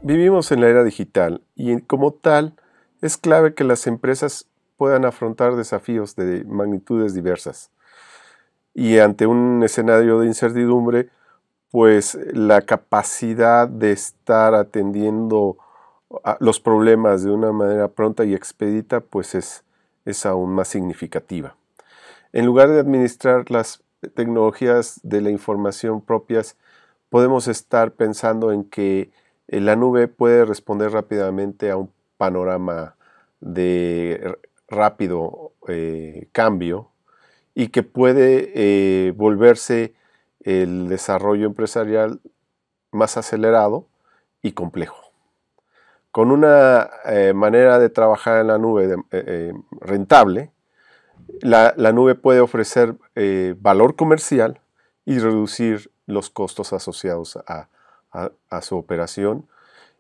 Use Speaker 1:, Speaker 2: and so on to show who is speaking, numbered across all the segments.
Speaker 1: Vivimos en la era digital y como tal es clave que las empresas puedan afrontar desafíos de magnitudes diversas. Y ante un escenario de incertidumbre, pues la capacidad de estar atendiendo a los problemas de una manera pronta y expedita, pues es aún más significativa. En lugar de administrar las tecnologías de la información propias, podemos estar pensando en que la nube puede responder rápidamente a un panorama de rápido cambio y que puede volverse el desarrollo empresarial más acelerado y complejo. Con una manera de trabajar en la nube rentable, la nube puede ofrecer valor comercial y reducir los costos asociados a su operación,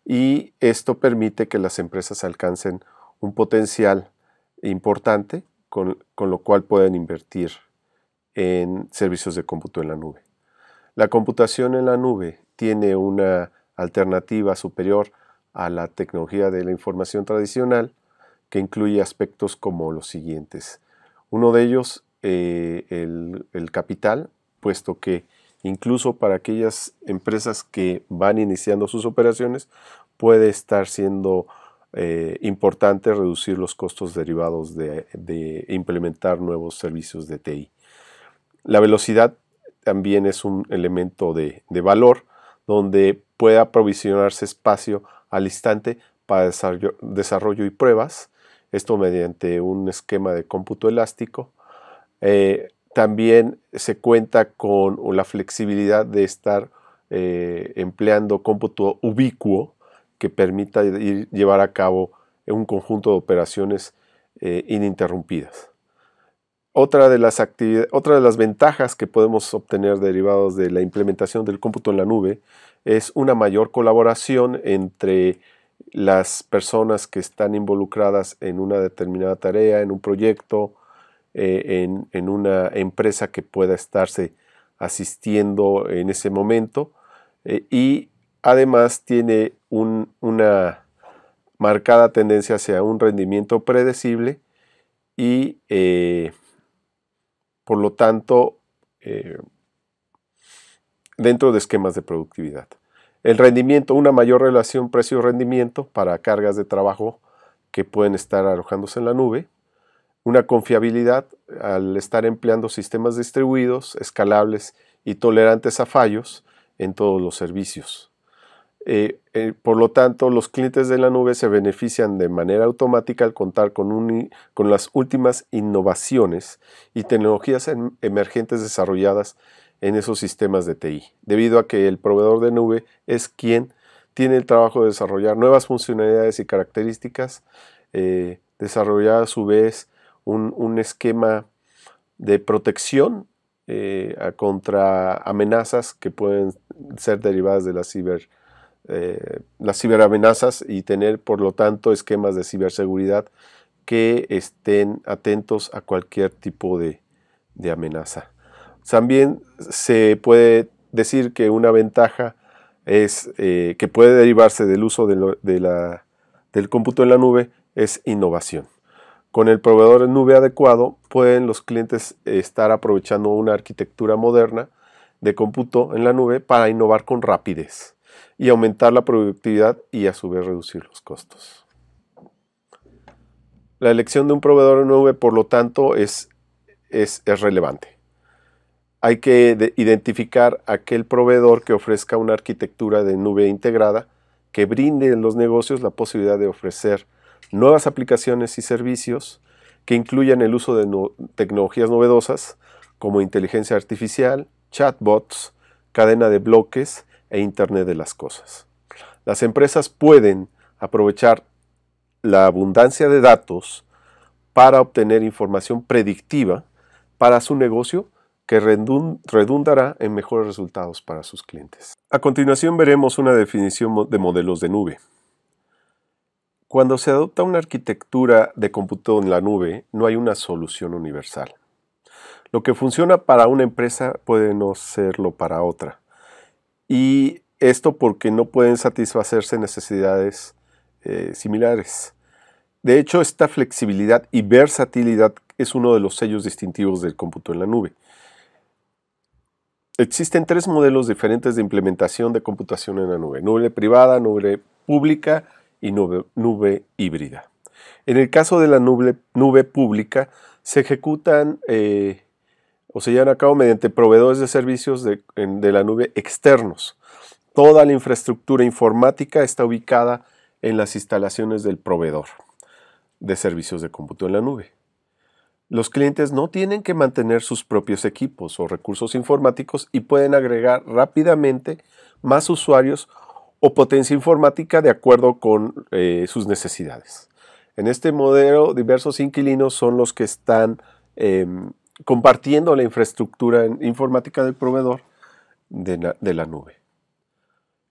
Speaker 1: y esto permite que las empresas alcancen un potencial importante con lo cual pueden invertir en servicios de cómputo en la nube. La computación en la nube tiene una alternativa superior a la tecnología de la información tradicional, que incluye aspectos como los siguientes. Uno de ellos, el capital, puesto que incluso para aquellas empresas que van iniciando sus operaciones, puede estar siendo importante reducir los costos derivados de implementar nuevos servicios de TI. La velocidad también es un elemento de valor, donde puede aprovisionarse espacio al instante para desarrollo y pruebas, esto mediante un esquema de cómputo elástico. También se cuenta con la flexibilidad de estar empleando cómputo ubicuo que permita llevar a cabo un conjunto de operaciones ininterrumpidas. Otra de las ventajas que podemos obtener derivados de la implementación del cómputo en la nube es una mayor colaboración entre las personas que están involucradas en una determinada tarea, en un proyecto, en una empresa que pueda estarse asistiendo en ese momento, y además tiene una marcada tendencia hacia un rendimiento predecible y por lo tanto dentro de esquemas de productividad. El rendimiento, una mayor relación precio-rendimiento para cargas de trabajo que pueden estar alojándose en la nube. Una confiabilidad al estar empleando sistemas distribuidos, escalables y tolerantes a fallos en todos los servicios. Por lo tanto, los clientes de la nube se benefician de manera automática al contar con las últimas innovaciones y tecnologías emergentes desarrolladas en esos sistemas de TI, debido a que el proveedor de nube es quien tiene el trabajo de desarrollar nuevas funcionalidades y características, desarrollar a su vez un esquema de protección contra amenazas que pueden ser derivadas de las ciberamenazas, y tener por lo tanto esquemas de ciberseguridad que estén atentos a cualquier tipo de amenaza. También se puede decir que una ventaja es que puede derivarse del uso del cómputo en la nube es innovación. Con el proveedor en nube adecuado, pueden los clientes estar aprovechando una arquitectura moderna de cómputo en la nube para innovar con rapidez y aumentar la productividad y a su vez reducir los costos. La elección de un proveedor en nube, por lo tanto, es relevante. Hay que identificar aquel proveedor que ofrezca una arquitectura de nube integrada que brinde a los negocios la posibilidad de ofrecer nuevas aplicaciones y servicios que incluyan el uso de tecnologías novedosas como inteligencia artificial, chatbots, cadena de bloques e Internet de las cosas. Las empresas pueden aprovechar la abundancia de datos para obtener información predictiva para su negocio que redundará en mejores resultados para sus clientes. A continuación veremos una definición de modelos de nube. Cuando se adopta una arquitectura de cómputo en la nube, no hay una solución universal. Lo que funciona para una empresa puede no serlo para otra. Y esto porque no pueden satisfacerse necesidades similares. De hecho, esta flexibilidad y versatilidad es uno de los sellos distintivos del cómputo en la nube. Existen 3 modelos diferentes de implementación de computación en la nube: nube privada, nube pública y nube híbrida. En el caso de la nube pública, se ejecutan o se llevan a cabo mediante proveedores de servicios de la nube externos. Toda la infraestructura informática está ubicada en las instalaciones del proveedor de servicios de cómputo en la nube. Los clientes no tienen que mantener sus propios equipos o recursos informáticos y pueden agregar rápidamente más usuarios o potencia informática de acuerdo con sus necesidades. En este modelo, diversos inquilinos son los que están compartiendo la infraestructura informática del proveedor de la nube.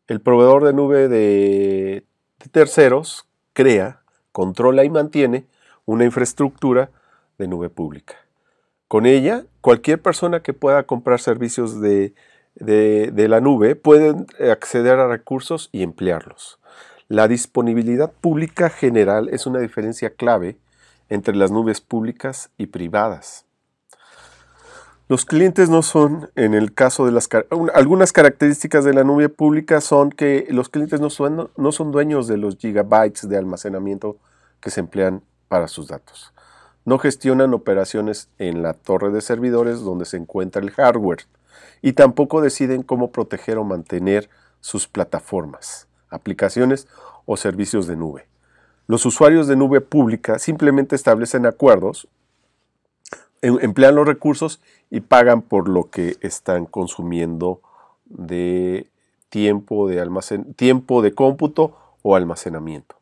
Speaker 1: El proveedor de nube de terceros crea, controla y mantiene una infraestructura de nube pública. Con ella, cualquier persona que pueda comprar servicios de la nube puede acceder a recursos y emplearlos. La disponibilidad pública general es una diferencia clave entre las nubes públicas y privadas. Los clientes no son, en el caso de algunas características de la nube pública son que los clientes no son dueños de los gigabytes de almacenamiento que se emplean para sus datos. No gestionan operaciones en la torre de servidores donde se encuentra el hardware y tampoco deciden cómo proteger o mantener sus plataformas, aplicaciones o servicios de nube. Los usuarios de nube pública simplemente establecen acuerdos, emplean los recursos y pagan por lo que están consumiendo de tiempo de cómputo o almacenamiento.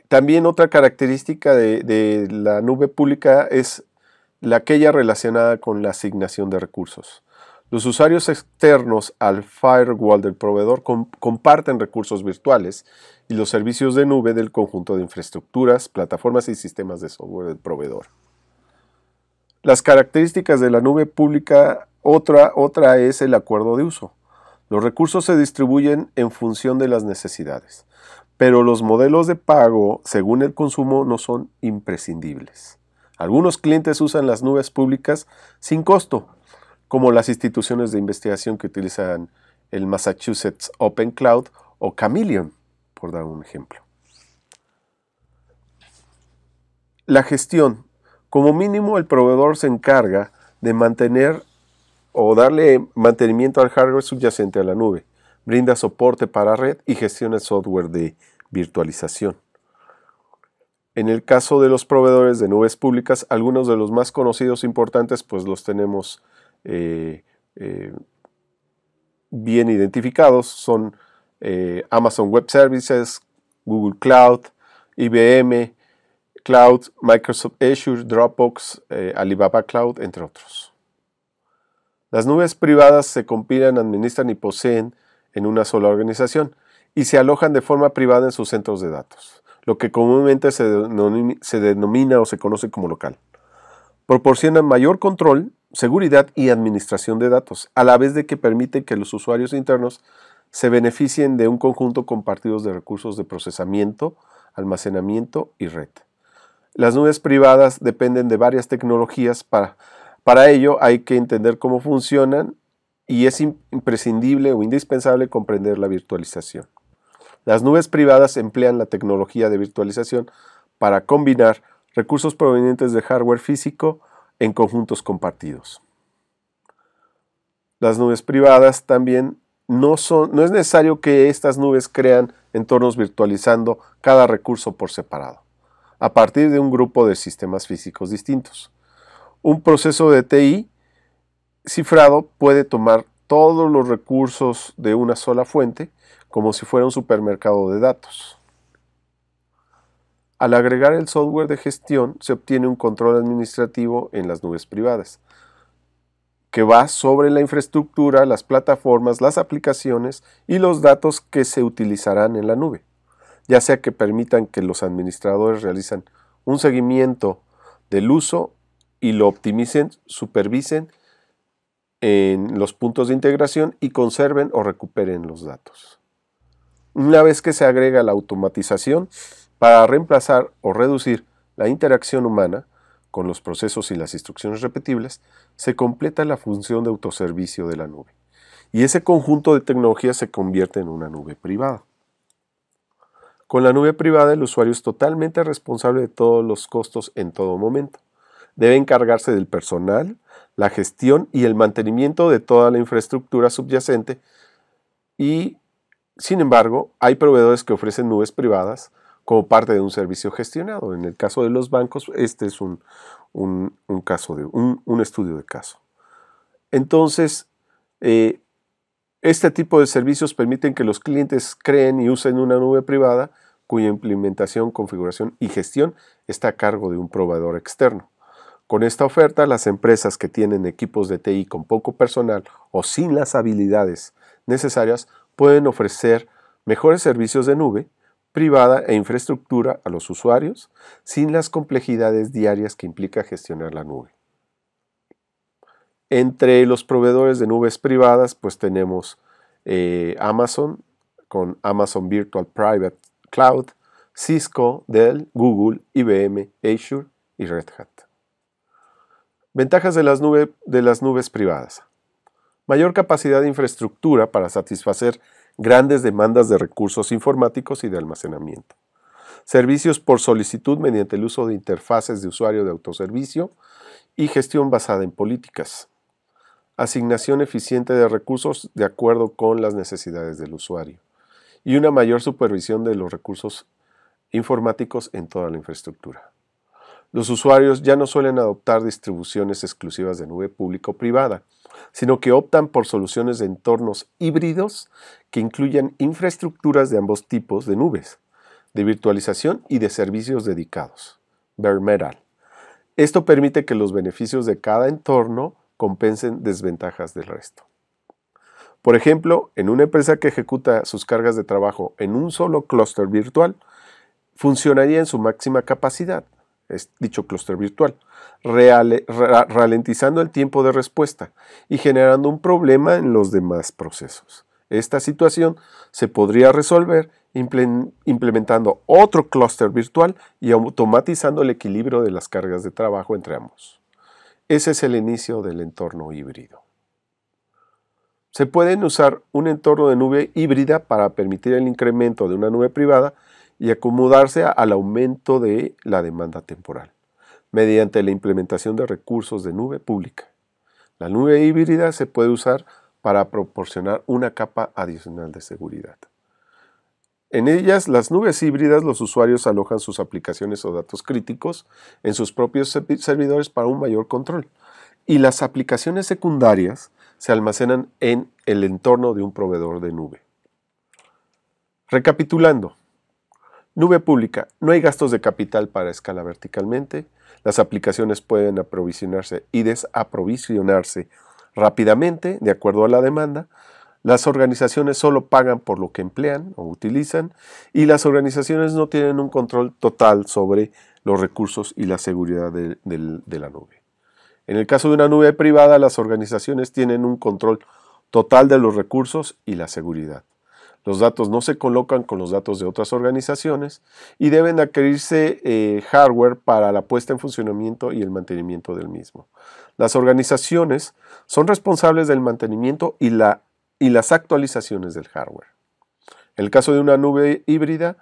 Speaker 1: También otra característica de la nube pública es aquella relacionada con la asignación de recursos. Los usuarios externos al firewall del proveedor comparten recursos virtuales y los servicios de nube del conjunto de infraestructuras, plataformas y sistemas de software del proveedor. Las características de la nube pública, otra es el acuerdo de uso. Los recursos se distribuyen en función de las necesidades, pero los modelos de pago según el consumo no son imprescindibles. Algunos clientes usan las nubes públicas sin costo, como las instituciones de investigación que utilizan el Massachusetts Open Cloud o Chameleon, por dar un ejemplo. La gestión. Como mínimo, el proveedor se encarga de mantener o darle mantenimiento al hardware subyacente a la nube, brinda soporte para red y gestiona el software de virtualización. En el caso de los proveedores de nubes públicas, algunos de los más conocidos e importantes pues los tenemos bien identificados, son Amazon Web Services, Google Cloud, IBM Cloud, Microsoft Azure, Dropbox, Alibaba Cloud, entre otros. Las nubes privadas se compilan, administran y poseen en una sola organización y se alojan de forma privada en sus centros de datos, lo que comúnmente se denomina o se conoce como local. Proporcionan mayor control, seguridad y administración de datos, a la vez de que permiten que los usuarios internos se beneficien de un conjunto compartido de recursos de procesamiento, almacenamiento y red. Las nubes privadas dependen de varias tecnologías. Para ello hay que entender cómo funcionan y es imprescindible o indispensable comprender la virtualización. Las nubes privadas emplean la tecnología de virtualización para combinar recursos provenientes de hardware físico en conjuntos compartidos. Las nubes privadas también no es necesario que estas nubes crean entornos virtualizando cada recurso por separado, a partir de un grupo de sistemas físicos distintos. Un proceso de TI cifrado puede tomar todos los recursos de una sola fuente como si fuera un supermercado de datos. Al agregar el software de gestión se obtiene un control administrativo en las nubes privadas, que va sobre la infraestructura, las plataformas, las aplicaciones y los datos que se utilizarán en la nube, ya sea que permitan que los administradores realicen un seguimiento del uso y lo optimicen, supervisen en los puntos de integración y conserven o recuperen los datos. Una vez que se agrega la automatización para reemplazar o reducir la interacción humana con los procesos y las instrucciones repetibles, se completa la función de autoservicio de la nube. Y ese conjunto de tecnologías se convierte en una nube privada. Con la nube privada, el usuario es totalmente responsable de todos los costos en todo momento. Debe encargarse del personal, la gestión y el mantenimiento de toda la infraestructura subyacente y, sin embargo, hay proveedores que ofrecen nubes privadas como parte de un servicio gestionado. En el caso de los bancos, este es un estudio de caso. Entonces, este tipo de servicios permiten que los clientes creen y usen una nube privada cuya implementación, configuración y gestión está a cargo de un proveedor externo. Con esta oferta, las empresas que tienen equipos de TI con poco personal o sin las habilidades necesarias pueden ofrecer mejores servicios de nube privada e infraestructura a los usuarios sin las complejidades diarias que implica gestionar la nube. Entre los proveedores de nubes privadas, pues tenemos Amazon con Amazon Virtual Private Cloud, Cisco, Dell, Google, IBM, Azure y Red Hat. Ventajas de las nubes privadas. Mayor capacidad de infraestructura para satisfacer grandes demandas de recursos informáticos y de almacenamiento. Servicios por solicitud mediante el uso de interfaces de usuario de autoservicio y gestión basada en políticas. Asignación eficiente de recursos de acuerdo con las necesidades del usuario. Y una mayor supervisión de los recursos informáticos en toda la infraestructura. Los usuarios ya no suelen adoptar distribuciones exclusivas de nube pública o privada, sino que optan por soluciones de entornos híbridos que incluyan infraestructuras de ambos tipos de nubes, de virtualización y de servicios dedicados, bare metal. Esto permite que los beneficios de cada entorno compensen desventajas del resto. Por ejemplo, en una empresa que ejecuta sus cargas de trabajo en un solo clúster virtual, funcionaría en su máxima capacidad, es dicho clúster virtual, ralentizando el tiempo de respuesta y generando un problema en los demás procesos. Esta situación se podría resolver implementando otro clúster virtual y automatizando el equilibrio de las cargas de trabajo entre ambos. Ese es el inicio del entorno híbrido. Se pueden usar un entorno de nube híbrida para permitir el incremento de una nube privada y acomodarse al aumento de la demanda temporal, mediante la implementación de recursos de nube pública. La nube híbrida se puede usar para proporcionar una capa adicional de seguridad. En ellas, las nubes híbridas, los usuarios alojan sus aplicaciones o datos críticos en sus propios servidores para un mayor control, y las aplicaciones secundarias se almacenan en el entorno de un proveedor de nube. Recapitulando. Nube pública. No hay gastos de capital para escala verticalmente. Las aplicaciones pueden aprovisionarse y desaprovisionarse rápidamente de acuerdo a la demanda. Las organizaciones solo pagan por lo que emplean o utilizan y las organizaciones no tienen un control total sobre los recursos y la seguridad de la nube. En el caso de una nube privada, las organizaciones tienen un control total de los recursos y la seguridad. Los datos no se colocan con los datos de otras organizaciones y deben adquirirse hardware para la puesta en funcionamiento y el mantenimiento del mismo. Las organizaciones son responsables del mantenimiento y las actualizaciones del hardware. En el caso de una nube híbrida,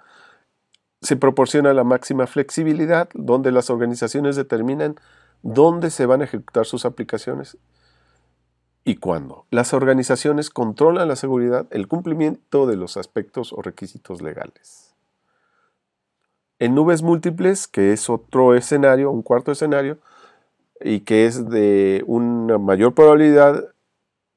Speaker 1: se proporciona la máxima flexibilidad, donde las organizaciones determinan dónde se van a ejecutar sus aplicaciones y cuándo. Las organizaciones controlan la seguridad, el cumplimiento de los aspectos o requisitos legales. En nubes múltiples, que es otro escenario, un cuarto escenario, y que es de una mayor probabilidad,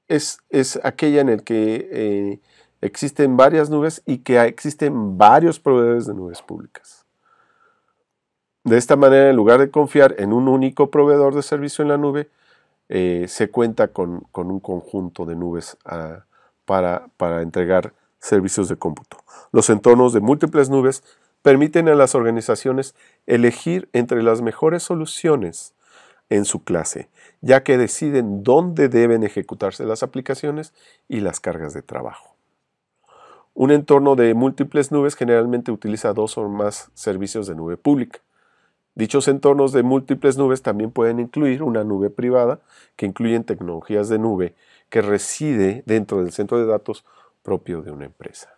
Speaker 1: es aquella en el que existen varias nubes y que existen varios proveedores de nubes públicas. De esta manera, en lugar de confiar en un único proveedor de servicio en la nube, se cuenta con un conjunto de nubes para entregar servicios de cómputo. Los entornos de múltiples nubes permiten a las organizaciones elegir entre las mejores soluciones en su clase, ya que deciden dónde deben ejecutarse las aplicaciones y las cargas de trabajo. Un entorno de múltiples nubes generalmente utiliza 2 o más servicios de nube pública. Dichos entornos de múltiples nubes también pueden incluir una nube privada, que incluyen tecnologías de nube que reside dentro del centro de datos propio de una empresa.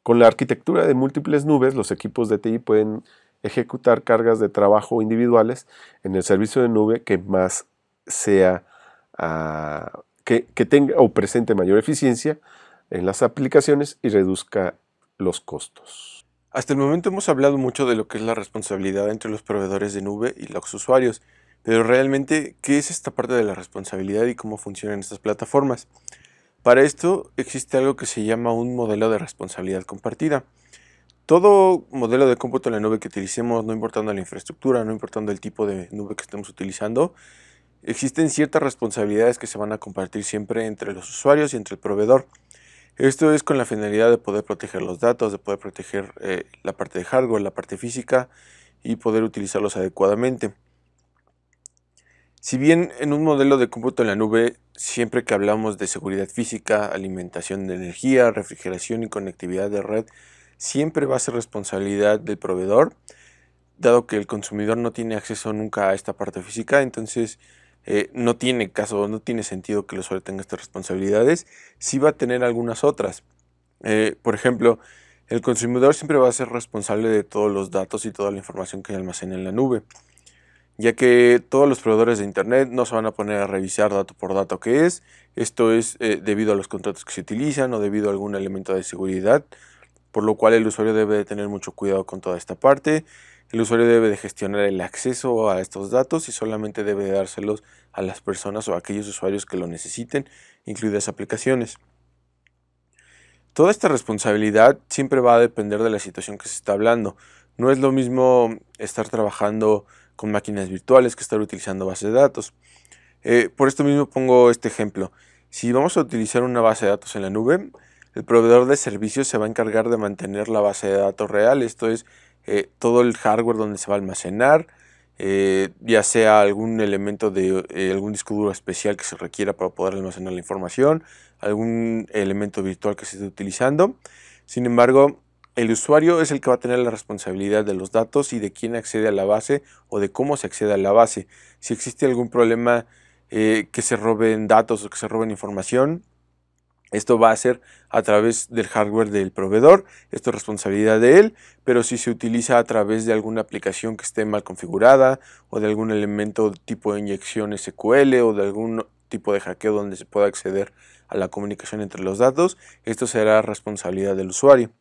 Speaker 1: Con la arquitectura de múltiples nubes, los equipos de TI pueden ejecutar cargas de trabajo individuales en el servicio de nube que más sea, que tenga o presente mayor eficiencia en las aplicaciones y reduzca los costos.
Speaker 2: Hasta el momento hemos hablado mucho de lo que es la responsabilidad entre los proveedores de nube y los usuarios, pero realmente, ¿qué es esta parte de la responsabilidad y cómo funcionan estas plataformas? Para esto existe algo que se llama un modelo de responsabilidad compartida. Todo modelo de cómputo en la nube que utilicemos, no importando la infraestructura, no importando el tipo de nube que estemos utilizando, existen ciertas responsabilidades que se van a compartir siempre entre los usuarios y entre el proveedor. Esto es con la finalidad de poder proteger los datos, de poder proteger la parte de hardware, la parte física y poder utilizarlos adecuadamente. Si bien en un modelo de cómputo en la nube, siempre que hablamos de seguridad física, alimentación de energía, refrigeración y conectividad de red, siempre va a ser responsabilidad del proveedor, dado que el consumidor no tiene acceso nunca a esta parte física, entonces no tiene caso, no tiene sentido que el usuario tenga estas responsabilidades. Sí va a tener algunas otras. Por ejemplo, el consumidor siempre va a ser responsable de todos los datos y toda la información que almacena en la nube, ya que todos los proveedores de internet no se van a poner a revisar dato por dato qué es. Esto es debido a los contratos que se utilizan o debido a algún elemento de seguridad, por lo cual el usuario debe de tener mucho cuidado con toda esta parte. El usuario debe de gestionar el acceso a estos datos y solamente debe de dárselos a las personas o a aquellos usuarios que lo necesiten, incluidas aplicaciones. Toda esta responsabilidad siempre va a depender de la situación que se está hablando. No es lo mismo estar trabajando con máquinas virtuales que estar utilizando bases de datos. Por esto mismo pongo este ejemplo. Si vamos a utilizar una base de datos en la nube, el proveedor de servicios se va a encargar de mantener la base de datos real, esto es todo el hardware donde se va a almacenar, ya sea algún elemento de algún disco duro especial que se requiera para poder almacenar la información, algún elemento virtual que se esté utilizando. Sin embargo, el usuario es el que va a tener la responsabilidad de los datos y de quién accede a la base o de cómo se accede a la base. Si existe algún problema que se roben datos o que se roben información, esto va a ser a través del hardware del proveedor, esto es responsabilidad de él, pero si se utiliza a través de alguna aplicación que esté mal configurada o de algún elemento tipo de inyección SQL o de algún tipo de hackeo donde se pueda acceder a la comunicación entre los datos, esto será responsabilidad del usuario.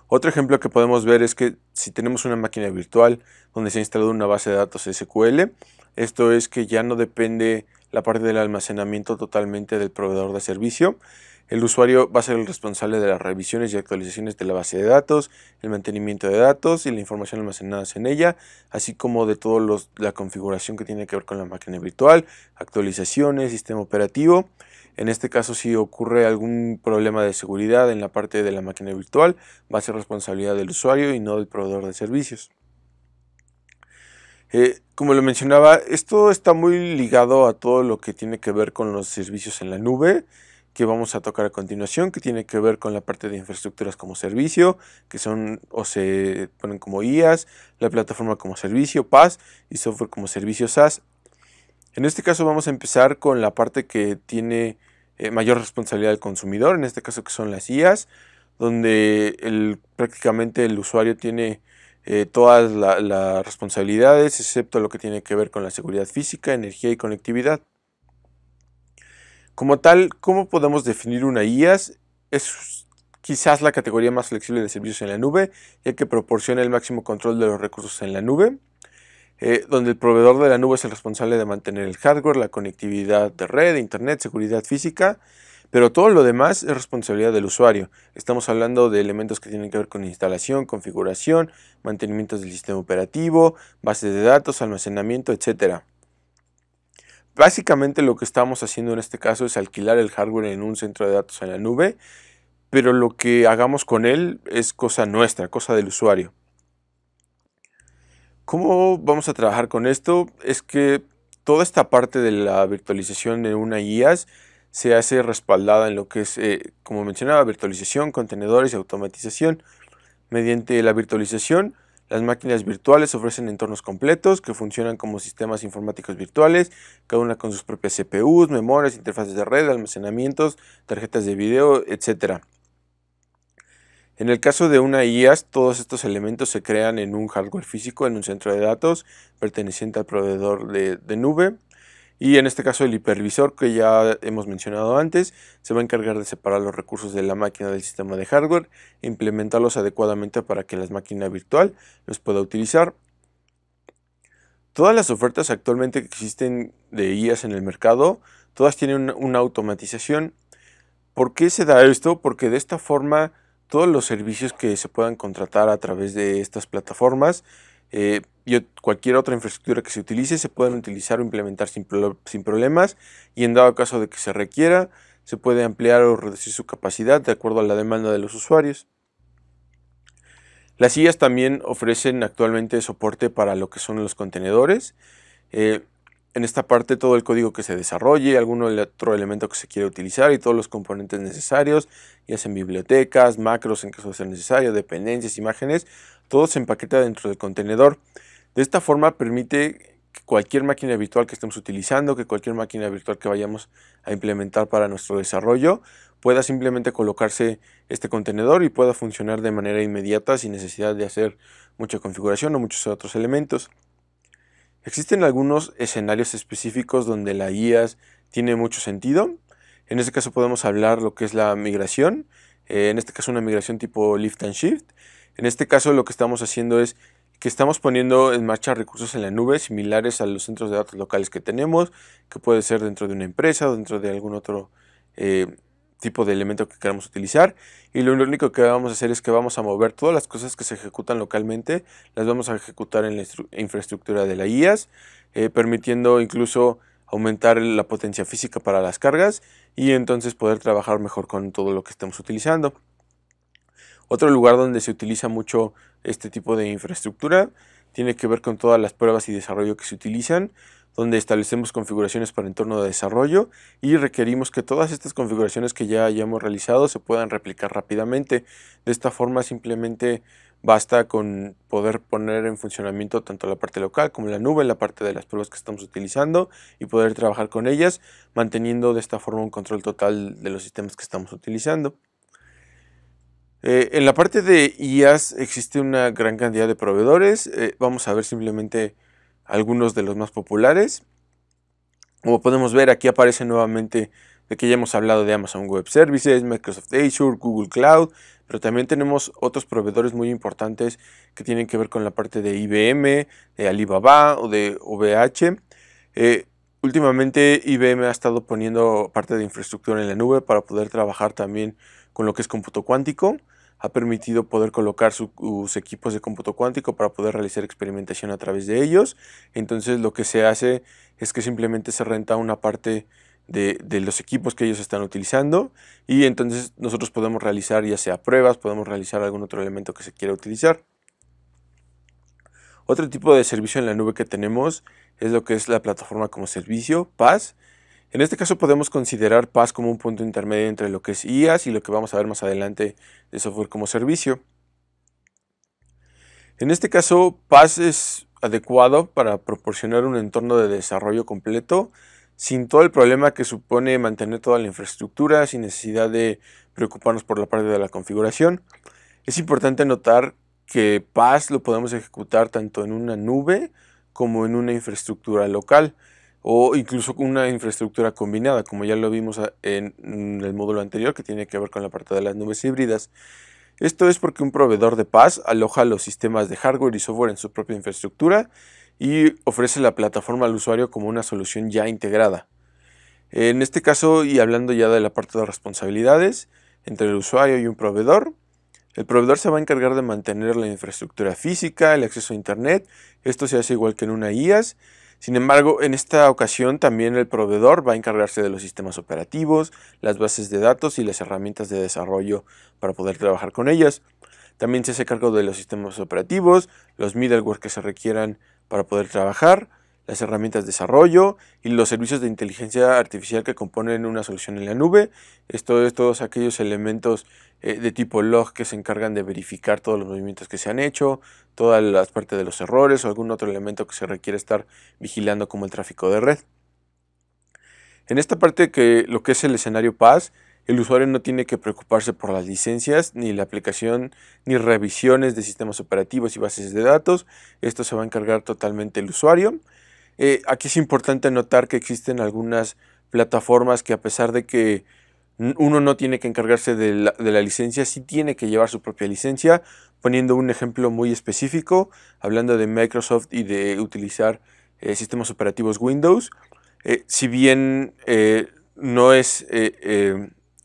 Speaker 2: Otro ejemplo que podemos ver es que si tenemos una máquina virtual donde se ha instalado una base de datos SQL, esto es que ya no depende la parte del almacenamiento totalmente del proveedor de servicio. El usuario va a ser el responsable de las revisiones y actualizaciones de la base de datos, el mantenimiento de datos y la información almacenada en ella, así como de toda la configuración que tiene que ver con la máquina virtual, actualizaciones, sistema operativo. En este caso, si ocurre algún problema de seguridad en la parte de la máquina virtual, va a ser responsabilidad del usuario y no del proveedor de servicios. Como lo mencionaba, esto está muy ligado a todo lo que tiene que ver con los servicios en la nube, que vamos a tocar a continuación, que tiene que ver con la parte de infraestructuras como servicio, que son o se ponen como IaaS, la plataforma como servicio, PaaS, y software como servicio SaaS. En este caso vamos a empezar con la parte que tiene mayor responsabilidad del consumidor, en este caso que son las IaaS, donde prácticamente el usuario tiene todas las responsabilidades, excepto lo que tiene que ver con la seguridad física, energía y conectividad. Como tal, ¿cómo podemos definir una IaaS? Es quizás la categoría más flexible de servicios en la nube, ya que proporciona el máximo control de los recursos en la nube, donde el proveedor de la nube es el responsable de mantener el hardware, la conectividad de red, internet, seguridad física, pero todo lo demás es responsabilidad del usuario. Estamos hablando de elementos que tienen que ver con instalación, configuración, mantenimiento del sistema operativo, bases de datos, almacenamiento, etc. Básicamente lo que estamos haciendo en este caso es alquilar el hardware en un centro de datos en la nube, pero lo que hagamos con él es cosa nuestra, cosa del usuario. ¿Cómo vamos a trabajar con esto? Es que toda esta parte de la virtualización de una IaaS se hace respaldada en lo que es, como mencionaba, virtualización, contenedores y automatización. Mediante la virtualización, las máquinas virtuales ofrecen entornos completos que funcionan como sistemas informáticos virtuales, cada una con sus propias CPUs, memorias, interfaces de red, almacenamientos, tarjetas de video, etc. En el caso de una IaaS, todos estos elementos se crean en un hardware físico, en un centro de datos perteneciente al proveedor de nube. Y en este caso el hipervisor que ya hemos mencionado antes se va a encargar de separar los recursos de la máquina del sistema de hardware e implementarlos adecuadamente para que la máquina virtual los pueda utilizar. Todas las ofertas actualmente que existen de IaaS en el mercado, todas tienen una automatización. ¿Por qué se da esto? Porque de esta forma todos los servicios que se puedan contratar a través de estas plataformas y cualquier otra infraestructura que se utilice se pueden utilizar o implementar sin problemas, y en dado caso de que se requiera se puede ampliar o reducir su capacidad de acuerdo a la demanda de los usuarios. Las IaaS también ofrecen actualmente soporte para lo que son los contenedores. En esta parte todo el código que se desarrolle, algún otro elemento que se quiera utilizar y todos los componentes necesarios, ya sean bibliotecas, macros en caso de ser necesario, dependencias, imágenes, todo se empaqueta dentro del contenedor. De esta forma permite que cualquier máquina virtual que estemos utilizando, que cualquier máquina virtual que vayamos a implementar para nuestro desarrollo, pueda simplemente colocarse este contenedor y pueda funcionar de manera inmediata sin necesidad de hacer mucha configuración o muchos otros elementos. Existen algunos escenarios específicos donde la IaaS tiene mucho sentido. En este caso podemos hablar lo que es la migración. En este caso una migración tipo lift and shift. En este caso lo que estamos haciendo es que estamos poniendo en marcha recursos en la nube similares a los centros de datos locales que tenemos, que puede ser dentro de una empresa o dentro de algún otro tipo de elemento que queramos utilizar, y lo único que vamos a hacer es que vamos a mover todas las cosas que se ejecutan localmente, las vamos a ejecutar en la infraestructura de la IaaS, permitiendo incluso aumentar la potencia física para las cargas y entonces poder trabajar mejor con todo lo que estemos utilizando. Otro lugar donde se utiliza mucho este tipo de infraestructura tiene que ver con todas las pruebas y desarrollo que se utilizan, donde establecemos configuraciones para entorno de desarrollo y requerimos que todas estas configuraciones que ya hayamos realizado se puedan replicar rápidamente. De esta forma simplemente basta con poder poner en funcionamiento tanto la parte local como la nube, la parte de las pruebas que estamos utilizando, y poder trabajar con ellas, manteniendo de esta forma un control total de los sistemas que estamos utilizando. En la parte de IaaS existe una gran cantidad de proveedores. Vamos a ver simplemente algunos de los más populares. Como podemos ver, aquí aparece nuevamente de que ya hemos hablado de Amazon Web Services, Microsoft Azure, Google Cloud, pero también tenemos otros proveedores muy importantes que tienen que ver con la parte de IBM, de Alibaba o de OVH. Últimamente IBM ha estado poniendo parte de infraestructura en la nube para poder trabajar también con lo que es cómputo cuántico. Ha permitido poder colocar sus equipos de cómputo cuántico para poder realizar experimentación a través de ellos. Entonces lo que se hace es que simplemente se renta una parte de los equipos que ellos están utilizando, y entonces nosotros podemos realizar ya sea pruebas, podemos realizar algún otro elemento que se quiera utilizar. Otro tipo de servicio en la nube que tenemos es lo que es la plataforma como servicio, PaaS. En este caso podemos considerar PaaS como un punto intermedio entre lo que es IaaS y lo que vamos a ver más adelante de software como servicio. En este caso, PaaS es adecuado para proporcionar un entorno de desarrollo completo sin todo el problema que supone mantener toda la infraestructura, sin necesidad de preocuparnos por la parte de la configuración. Es importante notar que PaaS lo podemos ejecutar tanto en una nube como en una infraestructura local, o incluso con una infraestructura combinada, como ya lo vimos en el módulo anterior, que tiene que ver con la parte de las nubes híbridas. Esto es porque un proveedor de PaaS aloja los sistemas de hardware y software en su propia infraestructura y ofrece la plataforma al usuario como una solución ya integrada. En este caso, y hablando ya de la parte de responsabilidades entre el usuario y un proveedor, el proveedor se va a encargar de mantener la infraestructura física, el acceso a internet. Esto se hace igual que en una IaaS. Sin embargo, en esta ocasión también el proveedor va a encargarse de los sistemas operativos, las bases de datos y las herramientas de desarrollo para poder trabajar con ellas. También se hace cargo de los sistemas operativos, los middleware que se requieran para poder trabajar, las herramientas de desarrollo y los servicios de inteligencia artificial que componen una solución en la nube. Esto es todos aquellos elementos de tipo log que se encargan de verificar todos los movimientos que se han hecho, todas las partes de los errores o algún otro elemento que se requiere estar vigilando como el tráfico de red. En esta parte que lo que es el escenario PaaS, el usuario no tiene que preocuparse por las licencias, ni la aplicación, ni revisiones de sistemas operativos y bases de datos. Esto se va a encargar totalmente el usuario. Aquí es importante notar que existen algunas plataformas que, a pesar de que uno no tiene que encargarse de la licencia, sí tiene que llevar su propia licencia. Poniendo un ejemplo muy específico, hablando de Microsoft y de utilizar sistemas operativos Windows, si bien no es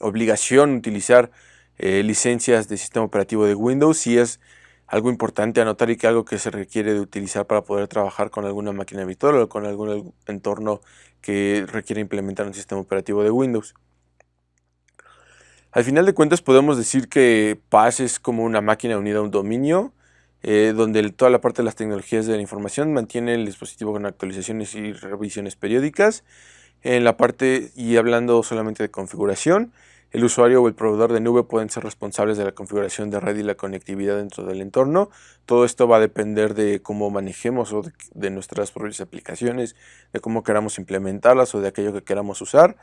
Speaker 2: obligación utilizar licencias de sistema operativo de Windows, sí es algo importante anotar y que algo que se requiere de utilizar para poder trabajar con alguna máquina virtual o con algún entorno que requiere implementar un sistema operativo de Windows. Al final de cuentas podemos decir que PaaS es como una máquina unida a un dominio, donde toda la parte de las tecnologías de la información mantiene el dispositivo con actualizaciones y revisiones periódicas. En la parte, y hablando solamente de configuración, el usuario o el proveedor de nube pueden ser responsables de la configuración de red y la conectividad dentro del entorno. Todo esto va a depender de cómo manejemos o de nuestras propias aplicaciones, de cómo queramos implementarlas o de aquello que queramos usar.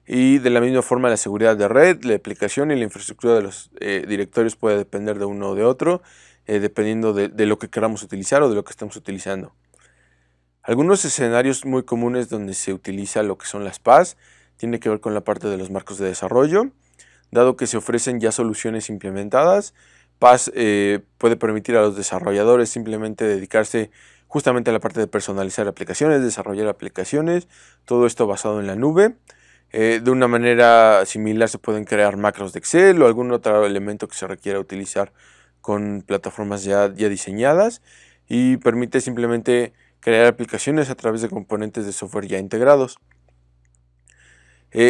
Speaker 2: Y de la misma forma la seguridad de red, la aplicación y la infraestructura de los directorios puede depender de uno o de otro, dependiendo de lo que queramos utilizar o de lo que estamos utilizando. Algunos escenarios muy comunes donde se utiliza lo que son las PaaS tiene que ver con la parte de los marcos de desarrollo. Dado que se ofrecen ya soluciones implementadas, PaaS puede permitir a los desarrolladores simplemente dedicarse justamente a la parte de personalizar aplicaciones, desarrollar aplicaciones, todo esto basado en la nube. De una manera similar se pueden crear macros de Excel o algún otro elemento que se requiera utilizar con plataformas ya diseñadas, y permite simplemente crear aplicaciones a través de componentes de software ya integrados.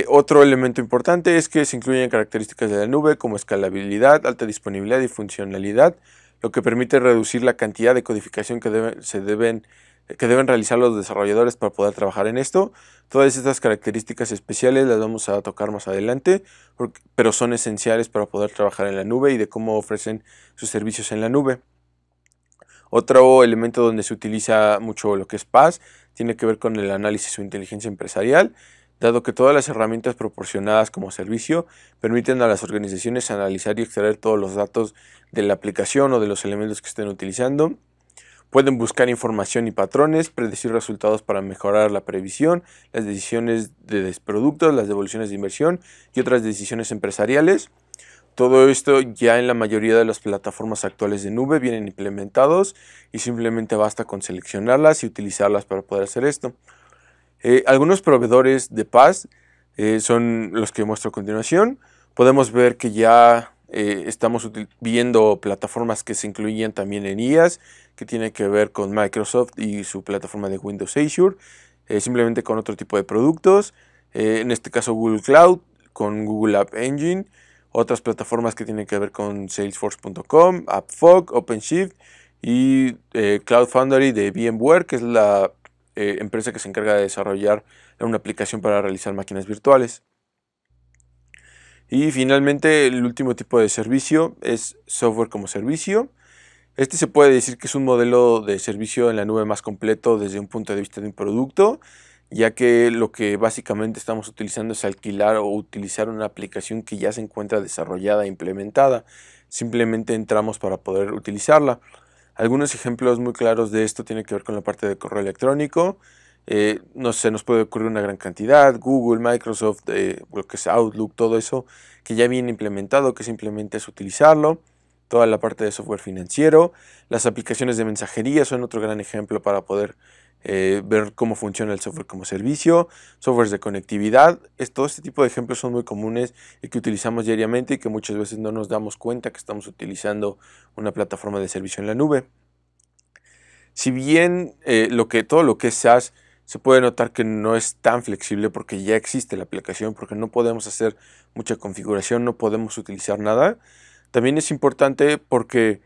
Speaker 2: Otro elemento importante es que se incluyen características de la nube como escalabilidad, alta disponibilidad y funcionalidad, lo que permite reducir la cantidad de codificación que deben realizar los desarrolladores para poder trabajar en esto. Todas estas características especiales las vamos a tocar más adelante, pero son esenciales para poder trabajar en la nube y de cómo ofrecen sus servicios en la nube. Otro elemento donde se utiliza mucho lo que es PaaS tiene que ver con el análisis o inteligencia empresarial, dado que todas las herramientas proporcionadas como servicio permiten a las organizaciones analizar y extraer todos los datos de la aplicación o de los elementos que estén utilizando. Pueden buscar información y patrones, predecir resultados para mejorar la previsión, las decisiones de productos, las devoluciones de inversión y otras decisiones empresariales. Todo esto ya en la mayoría de las plataformas actuales de nube vienen implementados y simplemente basta con seleccionarlas y utilizarlas para poder hacer esto. Algunos proveedores de PaaS son los que muestro a continuación. Podemos ver que ya estamos viendo plataformas que se incluyen también en IaaS, que tiene que ver con Microsoft y su plataforma de Windows Azure, simplemente con otro tipo de productos. En este caso Google Cloud, con Google App Engine. Otras plataformas que tienen que ver con Salesforce.com, AppFog, OpenShift y Cloud Foundry de VMware, que es la empresa que se encarga de desarrollar una aplicación para realizar máquinas virtuales. Y finalmente el último tipo de servicio es software como servicio. Este se puede decir que es un modelo de servicio en la nube más completo desde un punto de vista de un producto, ya que lo que básicamente estamos utilizando es alquilar o utilizar una aplicación que ya se encuentra desarrollada e implementada. Simplemente entramos para poder utilizarla. Algunos ejemplos muy claros de esto tienen que ver con la parte de correo electrónico. No se nos puede ocurrir una gran cantidad: Google, Microsoft, lo que es Outlook, todo eso que ya viene implementado, que simplemente es utilizarlo. Toda la parte de software financiero, las aplicaciones de mensajería son otro gran ejemplo para poder ver cómo funciona el software como servicio, softwares de conectividad. Todo este tipo de ejemplos son muy comunes y que utilizamos diariamente y que muchas veces no nos damos cuenta que estamos utilizando una plataforma de servicio en la nube. Si bien todo lo que es SaaS se puede notar que no es tan flexible porque ya existe la aplicación, porque no podemos hacer mucha configuración, no podemos utilizar nada. También es importante porque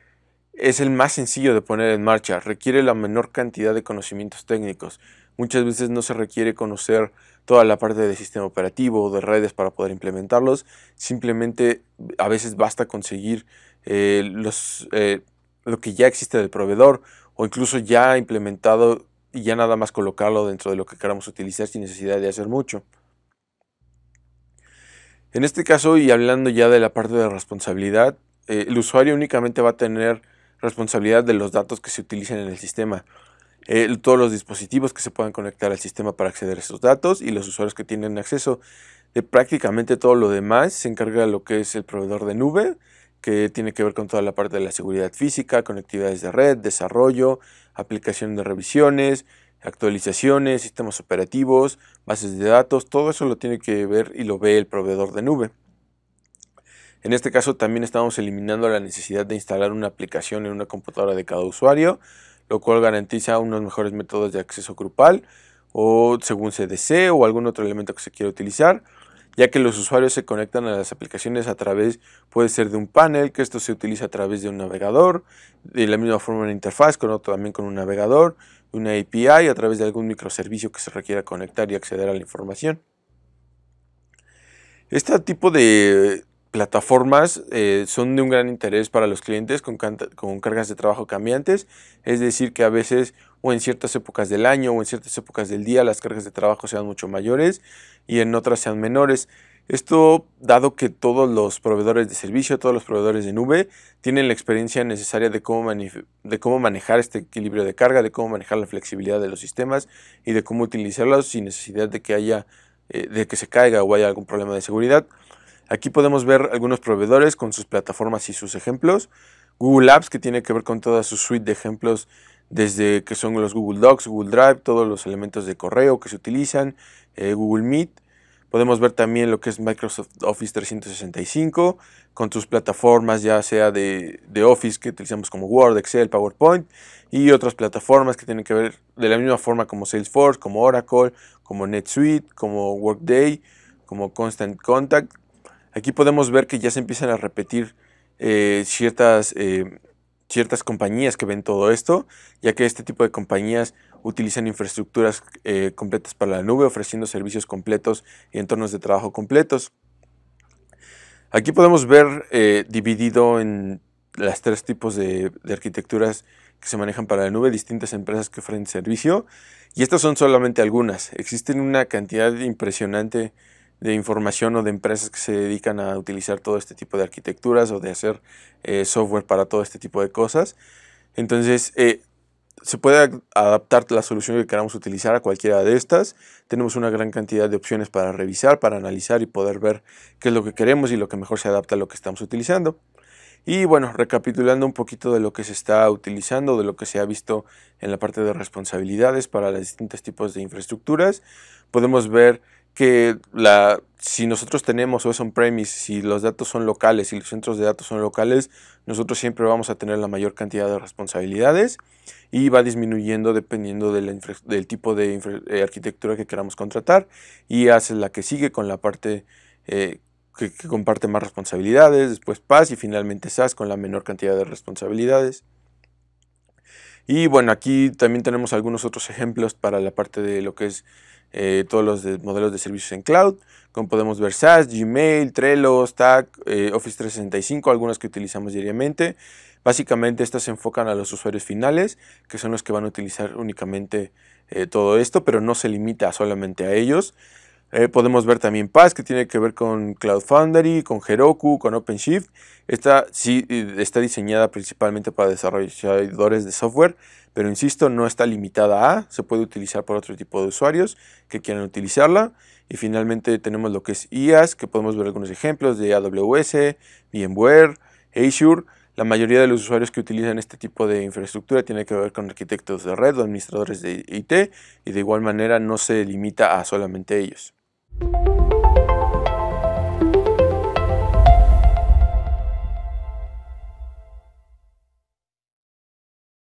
Speaker 2: es el más sencillo de poner en marcha, requiere la menor cantidad de conocimientos técnicos. Muchas veces no se requiere conocer toda la parte del sistema operativo o de redes para poder implementarlos, simplemente a veces basta conseguir lo que ya existe del proveedor o incluso ya implementado y ya nada más colocarlo dentro de lo que queramos utilizar sin necesidad de hacer mucho. En este caso, y hablando ya de la parte de responsabilidad, el usuario únicamente va a tener responsabilidad de los datos que se utilicen en el sistema, todos los dispositivos que se puedan conectar al sistema para acceder a esos datos y los usuarios que tienen acceso. De prácticamente todo lo demás se encarga lo que es el proveedor de nube, que tiene que ver con toda la parte de la seguridad física, conectividades de red, desarrollo, aplicación de revisiones, actualizaciones, sistemas operativos, bases de datos, todo eso lo tiene que ver y lo ve el proveedor de nube. En este caso también estamos eliminando la necesidad de instalar una aplicación en una computadora de cada usuario, lo cual garantiza unos mejores métodos de acceso grupal o según se desee o algún otro elemento que se quiera utilizar, ya que los usuarios se conectan a las aplicaciones a través, puede ser de un panel, que esto se utiliza a través de un navegador, de la misma forma una interfaz, también con un navegador, una API a través de algún microservicio que se requiera conectar y acceder a la información. Este tipo de plataformas son de un gran interés para los clientes con cargas de trabajo cambiantes, es decir que a veces o en ciertas épocas del año o en ciertas épocas del día las cargas de trabajo sean mucho mayores y en otras sean menores. Esto dado que todos los proveedores de servicio, todos los proveedores de nube tienen la experiencia necesaria de cómo manejar este equilibrio de carga, de cómo manejar la flexibilidad de los sistemas y de cómo utilizarlos sin necesidad de que haya de que se caiga o haya algún problema de seguridad. Aquí podemos ver algunos proveedores con sus plataformas y sus ejemplos. Google Apps, que tiene que ver con toda su suite de ejemplos, desde que son los Google Docs, Google Drive, todos los elementos de correo que se utilizan, Google Meet. Podemos ver también lo que es Microsoft Office 365, con sus plataformas ya sea de Office que utilizamos como Word, Excel, PowerPoint, y otras plataformas que tienen que ver de la misma forma como Salesforce, como Oracle, como NetSuite, como Workday, como Constant Contact. Aquí podemos ver que ya se empiezan a repetir ciertas compañías que ven todo esto, ya que este tipo de compañías utilizan infraestructuras completas para la nube, ofreciendo servicios completos y entornos de trabajo completos. Aquí podemos ver dividido en las tres tipos de arquitecturas que se manejan para la nube, distintas empresas que ofrecen servicio, y estas son solamente algunas. Existen una cantidad impresionante de información o de empresas que se dedican a utilizar todo este tipo de arquitecturas o de hacer software para todo este tipo de cosas. Entonces, se puede adaptar la solución que queramos utilizar a cualquiera de estas. Tenemos una gran cantidad de opciones para revisar, para analizar y poder ver qué es lo que queremos y lo que mejor se adapta a lo que estamos utilizando. Y bueno, recapitulando un poquito de lo que se está utilizando, de lo que se ha visto en la parte de responsabilidades para los distintos tipos de infraestructuras, podemos ver que si nosotros tenemos o es on-premise, si los datos son locales, si los centros de datos son locales, nosotros siempre vamos a tener la mayor cantidad de responsabilidades y va disminuyendo dependiendo del tipo de arquitectura que queramos contratar, y hace la que sigue con la parte que comparte más responsabilidades, después PaaS y finalmente SaaS con la menor cantidad de responsabilidades. Y bueno, aquí también tenemos algunos otros ejemplos para la parte de lo que es todos los modelos de servicios en cloud, como podemos ver SaaS, Gmail, Trello, Stack, Office 365, algunas que utilizamos diariamente. Básicamente estas se enfocan a los usuarios finales, que son los que van a utilizar únicamente todo esto, pero no se limita solamente a ellos. Podemos ver también PaaS, que tiene que ver con Cloud Foundry, con Heroku, con OpenShift. Esta sí está diseñada principalmente para desarrolladores de software, pero insisto, no está limitada se puede utilizar por otro tipo de usuarios que quieran utilizarla. Y finalmente tenemos lo que es IaaS, que podemos ver algunos ejemplos de AWS, VMware, Azure. La mayoría de los usuarios que utilizan este tipo de infraestructura tiene que ver con arquitectos de red o administradores de IT, y de igual manera no se limita a solamente ellos.